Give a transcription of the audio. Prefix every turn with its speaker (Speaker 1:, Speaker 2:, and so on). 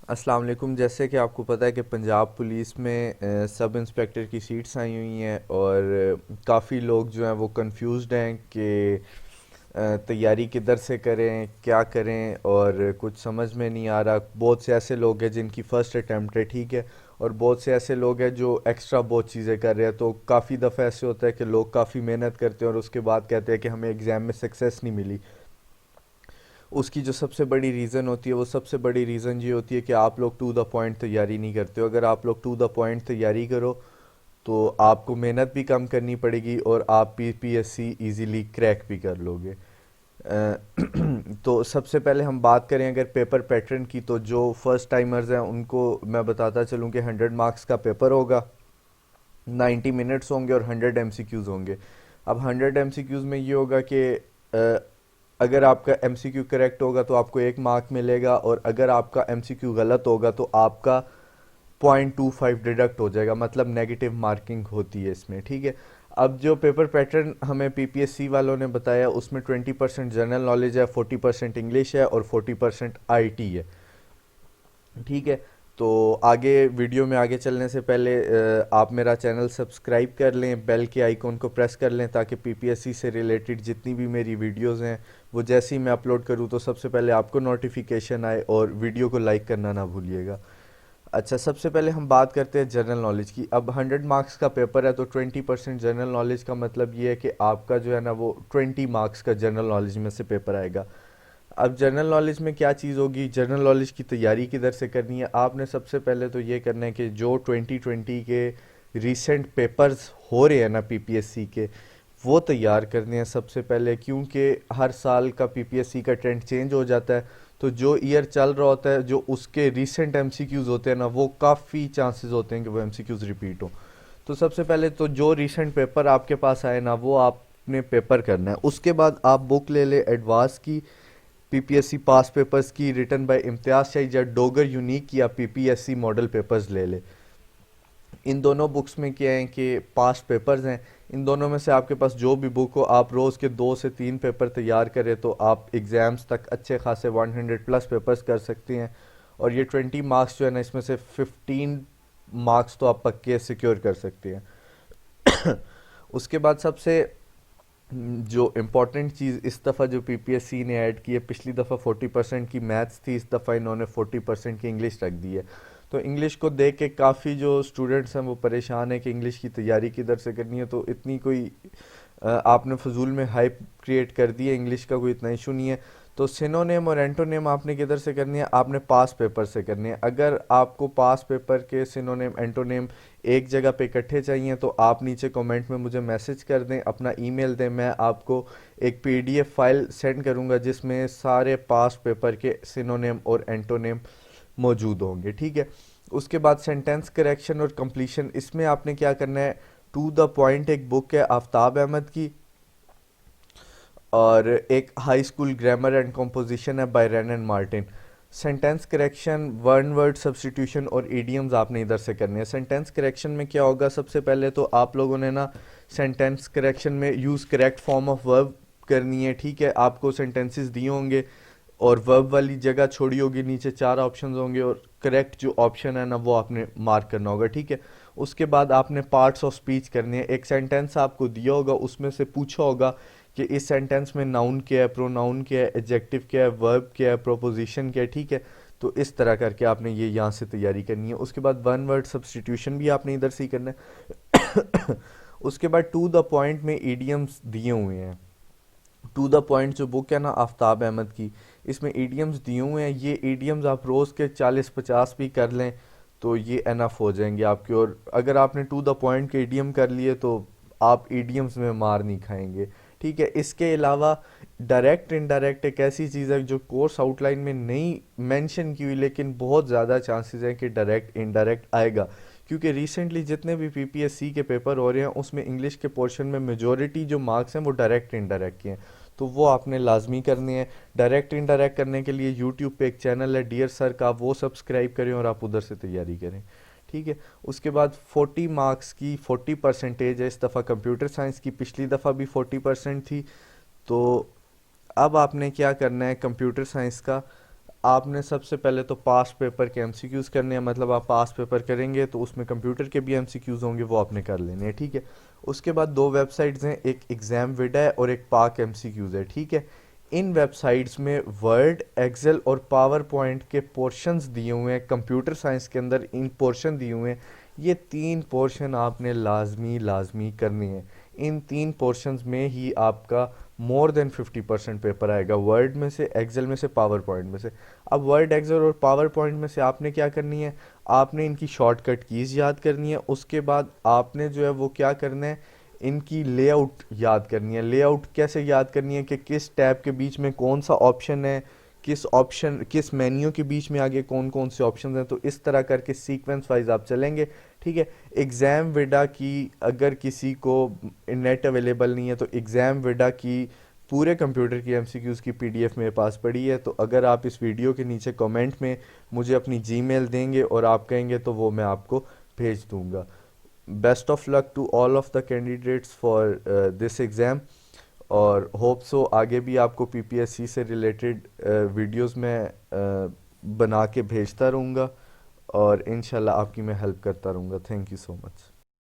Speaker 1: अस्सलाम वालेकुम। जैसे कि आपको पता है कि पंजाब पुलिस में सब इंस्पेक्टर की सीट्स आई हुई हैं और काफ़ी लोग जो हैं वो कंफ्यूज्ड हैं कि तैयारी किधर से करें, क्या करें, और कुछ समझ में नहीं आ रहा। बहुत से ऐसे लोग हैं जिनकी फ़र्स्ट अटैम्प्ट है, ठीक है, और बहुत से ऐसे लोग हैं जो एक्स्ट्रा बहुत चीज़ें कर रहे हैं। तो काफ़ी दफ़ा ऐसे होता है कि लोग काफ़ी मेहनत करते हैं और उसके बाद कहते हैं कि हमें एग्ज़ाम में सक्सेस नहीं मिली। उसकी जो सबसे बड़ी रीज़न होती है, वो सबसे बड़ी रीज़न ये होती है कि आप लोग टू द पॉइंट तैयारी नहीं करते हो। अगर आप लोग टू द पॉइंट तैयारी करो तो आपको मेहनत भी कम करनी पड़ेगी और आप पीपीएससी इजीली क्रैक भी कर लोगे। तो सबसे पहले हम बात करें अगर पेपर पैटर्न की, तो जो फर्स्ट टाइमर्स हैं उनको मैं बताता चलूँ कि 100 मार्क्स का पेपर होगा, 90 मिनट्स होंगे और 100 एमसीक्यूज़ होंगे। अब 100 एमसीक्यूज़ में ये होगा कि अगर आपका एमसीक्यू करेक्ट होगा तो आपको 1 मार्क मिलेगा, और अगर आपका एमसीक्यू गलत होगा तो आपका 0.25 डिडक्ट हो जाएगा, मतलब नेगेटिव मार्किंग होती है इसमें, ठीक है। अब जो पेपर पैटर्न हमें पीपीएससी वालों ने बताया उसमें 20% जनरल नॉलेज है, 40% इंग्लिश है और 40% आईटी है, ठीक है। तो आगे वीडियो में आगे चलने से पहले आप मेरा चैनल सब्सक्राइब कर लें, बेल के आइकॉन को प्रेस कर लें, ताकि पीपीएससी से रिलेटेड जितनी भी मेरी वीडियोस हैं वो जैसे ही मैं अपलोड करूँ तो सबसे पहले आपको नोटिफिकेशन आए, और वीडियो को लाइक करना ना भूलिएगा। अच्छा, सबसे पहले हम बात करते हैं जनरल नॉलेज की। अब 100 मार्क्स का पेपर है तो 20% जनरल नॉलेज का मतलब ये है कि आपका जो है ना वो 20 मार्क्स का जनरल नॉलेज में से पेपर आएगा। अब जनरल नॉलेज में क्या चीज़ होगी, जनरल नॉलेज की तैयारी किधर से करनी है। आपने सबसे पहले तो ये करना है कि जो 2020 के रीसेंट पेपर्स हो रहे हैं ना पीपीएससी के, वो तैयार करने हैं सबसे पहले, क्योंकि हर साल का पीपीएससी का ट्रेंड चेंज हो जाता है। तो जो ईयर चल रहा होता है, जो उसके रीसेंट एमसीक्यूज़ होते हैं ना, वो काफ़ी चांसेस होते हैं कि वो एमसीक्यूज़ रिपीट हो। तो सबसे पहले तो जो रीसेंट पेपर आपके पास आए ना वो आपने पेपर करना है। उसके बाद आप बुक ले ले एडवांस की, पीपीएससी पास पेपर्स की रिटन बाय इम्तियाज शाही, या डोगर यूनिक की, या पीपीएससी मॉडल पेपर्स ले ले। इन दोनों बुक्स में क्या है कि पास्ट पेपर्स हैं। इन दोनों में से आपके पास जो भी बुक हो, आप रोज़ के 2 से 3 पेपर तैयार करें तो आप एग्ज़ाम्स तक अच्छे खासे 100 प्लस पेपर्स कर सकते हैं। और ये 20 मार्क्स जो है ना, इसमें से 15 मार्क्स तो आप पक्के सिक्योर कर सकते हैं। उसके बाद सबसे जो इम्पोर्टेंट चीज़ इस दफ़ा जो पीपीएससी ने ऐड की है, पिछली दफ़ा 40% की मैथ्स थी, इस दफ़ा इन्होंने 40% की इंग्लिश रख दी है। तो इंग्लिश को देख के काफ़ी जो स्टूडेंट्स हैं वो परेशान है कि इंग्लिश की तैयारी किधर से करनी है। तो इतनी कोई आपने फजूल में हाइप क्रिएट कर दी है, इंग्लिश का कोई इतना इशू नहीं है। तो सिनोनेम और एंटोनेम आपने किधर से करनी है, आपने पास पेपर से करनी है। अगर आपको पास पेपर के सिनोनेम एंटोनेम एक जगह पे इकट्ठे चाहिए तो आप नीचे कमेंट में मुझे मैसेज कर दें, अपना ईमेल दें, मैं आपको एक पीडीएफ फाइल सेंड करूंगा जिसमें सारे पास पेपर के सिनोनेम और एंटोनेम मौजूद होंगे, ठीक है। उसके बाद सेंटेंस करेक्शन और कंप्लीशन, इसमें आपने क्या करना है, टू द पॉइंट एक बुक है आफ्ताब अहमद की, और एक high school grammar and composition है by Wren and Martin. Sentence correction, one word substitution और इडियम्स आपने इधर से करने हैं। सेंटेंस करेक्शन में क्या होगा, सबसे पहले तो आप लोगों ने ना सेंटेंस करेक्शन में use correct form of verb करनी है, ठीक है। आपको सेंटेंसेस दिए होंगे और वर्ब वाली जगह छोड़ी होगी, नीचे 4 ऑप्शन होंगे और करेक्ट जो ऑप्शन है ना वो आपने मार्क करना होगा, ठीक है। उसके बाद आपने पार्ट्स ऑफ स्पीच करनी है। एक सेंटेंस आपको दिया होगा, उसमें से पूछा होगा कि इस सेंटेंस में नाउन क्या है, प्रोनाउन क्या है, एडजेक्टिव क्या है, वर्ब क्या है, प्रोपोजिशन क्या है, ठीक है। तो इस तरह करके आपने ये यहाँ से तैयारी करनी है। उसके बाद वन वर्ड सब्स्टिट्यूशन भी आपने इधर से ही करना है। उसके बाद टू द पॉइंट में ईडियम्स दिए हुए हैं। टू द पॉइंट जो बुक है ना आफ्ताब अहमद की, इसमें ईडियम्स दिए हुए हैं। ये ईडियम्स आप रोज़ के 40-50 भी कर लें तो ये एनफ हो जाएंगे आपके। और अगर आपने टू द पॉइंट के ईडियम कर लिए तो आप ईडियम्स में मार नहीं खाएंगे, ठीक है। इसके अलावा डायरेक्ट इनडायरेक्ट एक ऐसी चीज़ है जो कोर्स आउटलाइन में नहीं मेंशन की हुई, लेकिन बहुत ज़्यादा चांसेस हैं कि डायरेक्ट इनडायरेक्ट आएगा, क्योंकि रिसेंटली जितने भी पीपीएससी के पेपर हो रहे हैं उसमें इंग्लिश के पोर्शन में मेजोरिटी जो मार्क्स हैं वो डायरेक्ट इनडायरेक्ट के हैं। तो वो आपने लाजमी करने हैं। डायरेक्ट इनडायरेक्ट करने के लिए यूट्यूब पे एक चैनल है डियर सर का, आप वो सब्सक्राइब करें और आप उधर से तैयारी करें, ठीक है। उसके बाद 40 मार्क्स की 40% है इस दफ़ा कंप्यूटर साइंस की, पिछली दफ़ा भी 40% थी। तो अब आपने क्या करना है कंप्यूटर साइंस का, आपने सबसे पहले तो पास्ट पेपर के एमसीक्यूज़ करने हैं, मतलब आप पास्ट पेपर करेंगे तो उसमें कंप्यूटर के भी एमसीक्यूज़ होंगे, वो आपने कर लेने हैं, ठीक है। उसके बाद दो वेबसाइट्स हैं, एक एग्ज़ाम विडा है और एक पाक एमसीक्यूज़ है, ठीक है। इन वेबसाइट्स में वर्ड, एक्सेल और पावर पॉइंट के पोर्शंस दिए हुए हैं, कंप्यूटर साइंस के अंदर इन पोर्शन दिए हुए हैं। ये तीन पोर्शन आपने लाजमी लाजमी करने हैं। इन तीन पोर्शंस में ही आपका मोर देन 50% पेपर आएगा, वर्ड में से, एक्सेल में से, पावर पॉइंट में से। अब वर्ड, एक्सेल और पावर पॉइंट में से आपने क्या करनी है, आपने इनकी शॉर्टकट कीज़ याद करनी है। उसके बाद आपने जो है वो क्या करना है, इनकी लेआउट याद करनी है। लेआउट कैसे याद करनी है कि किस टैब के बीच में कौन सा ऑप्शन है, किस मेन्यू के बीच में आगे कौन कौन से ऑप्शन हैं। तो इस तरह करके सीक्वेंस वाइज आप चलेंगे, ठीक है। एग्ज़ाम विडा की अगर किसी को नेट अवेलेबल नहीं है तो एग्ज़ाम विडा की पूरे कंप्यूटर की एमसीक्यूज़ की पीडीएफ मेरे पास पड़ी है। तो अगर आप इस वीडियो के नीचे कमेंट में मुझे अपनी जीमेल देंगे और आप कहेंगे तो वो मैं आपको भेज दूंगा। Best of luck to all of the candidates for this exam, और होप सो आगे भी आपको पीपीएससी से रिलेटेड वीडियोस में बना के भेजता रहूँगा और इंशाल्लाह आपकी मैं हेल्प करता रहूँगा। Thank you so much.